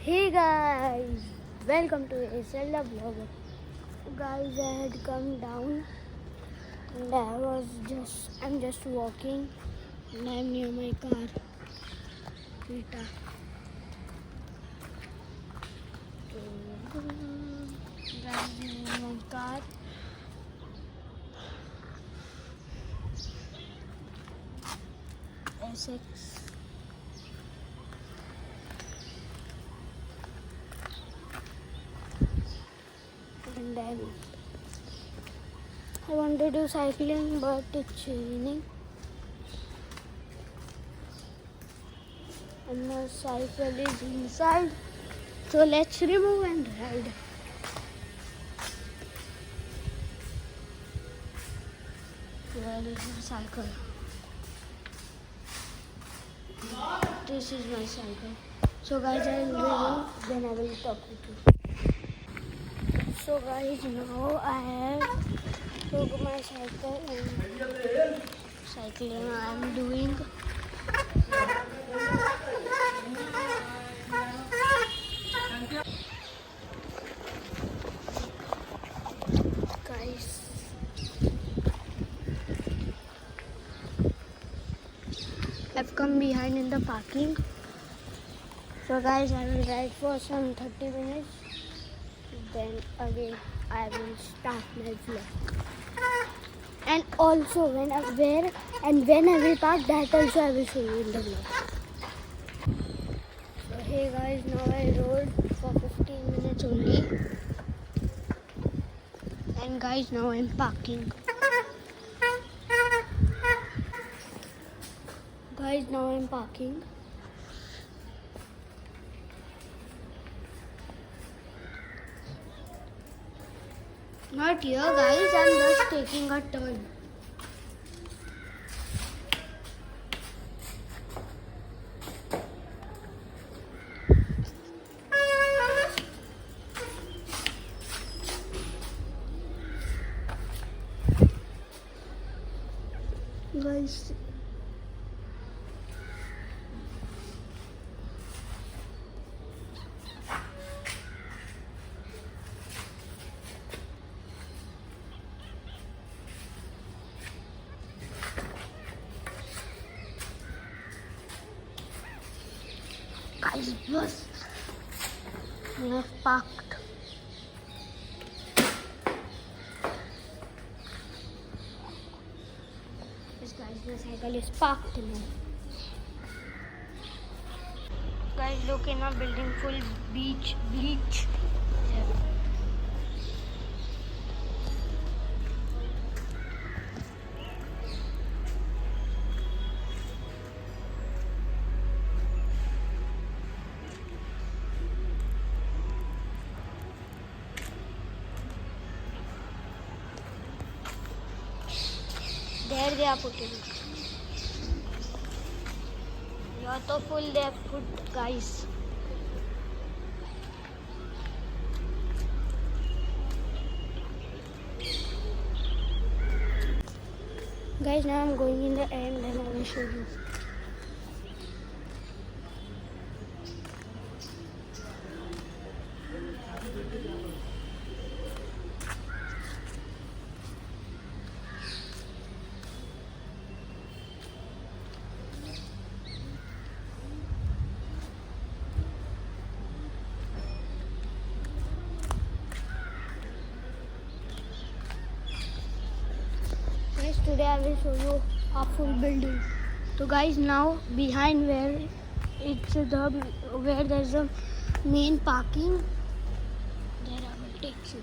Hey guys, welcome to a Zelda vlog. Guys, I had come down and I'm just walking and I'm near my car, Vita. Guys, this is my car. S6. And then I want to do cycling, but it's raining. And the cycle is inside, so let's remove and ride. Where is my cycle? This is my cycle. So guys, I will remove, then I will talk with you. So guys, now I have took my cycle and cycling I am doing. Guys, I've come behind in the parking. So guys, I will ride for some 30 minutes. Then again I will start my vlog. And also when I will park, that also I will show you in the vlog. So hey guys, now I rode for 15 minutes only. And guys, now I'm parking. Guys, now I'm parking. Not here guys, I'm just taking a turn. Guys, bus. We have parked. Yes guys, the cycle is parked now. Guys, look in a building full bleach. There they are putting. You're so full they have put, guys. Guys, now I'm going in the end and I will show you. Today I will show you a full building. So guys, now behind where there's a main parking, there I will take you.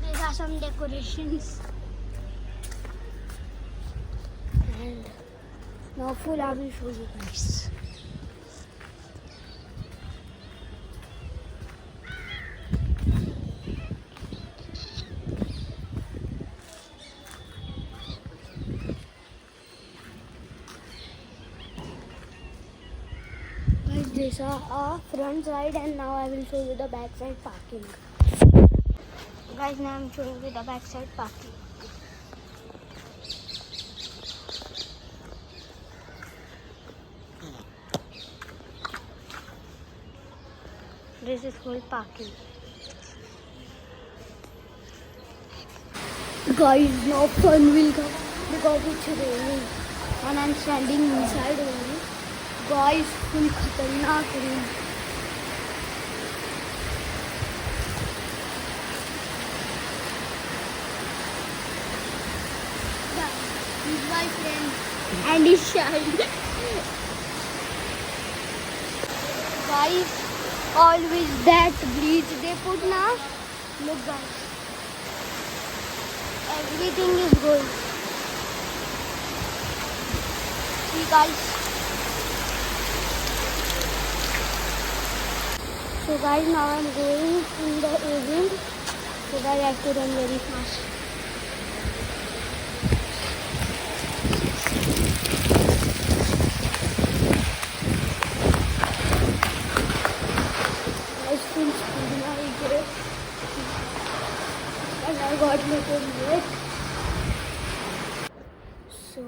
There are some decorations. And now full I will show you guys. This is our front side and now I will show you the back side parking. Guys, now I'm showing you the back side parking. This is full parking. Guys, no fun will come because it's raining and I'm standing inside only. Guys, full khatarnak rain. He's my friend and he's shy. Guys, always that bleach they put now. Look guys, everything is good. See guys. So guys, now I'm going in the evening. So guys, I have to run very fast. And I got little wet. So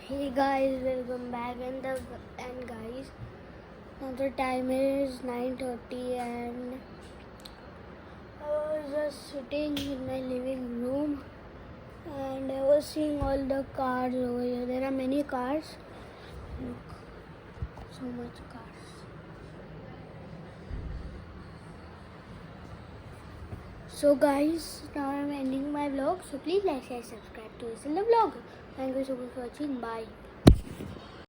hey guys, welcome back and guys, now the time is 9:30 and I was just sitting in my living room and I was seeing all the cars over here. There are many cars. Look, so much cars. So guys, now I'm ending my vlog. So please like, share, subscribe to us in the vlog. Thank you so much for watching. Bye.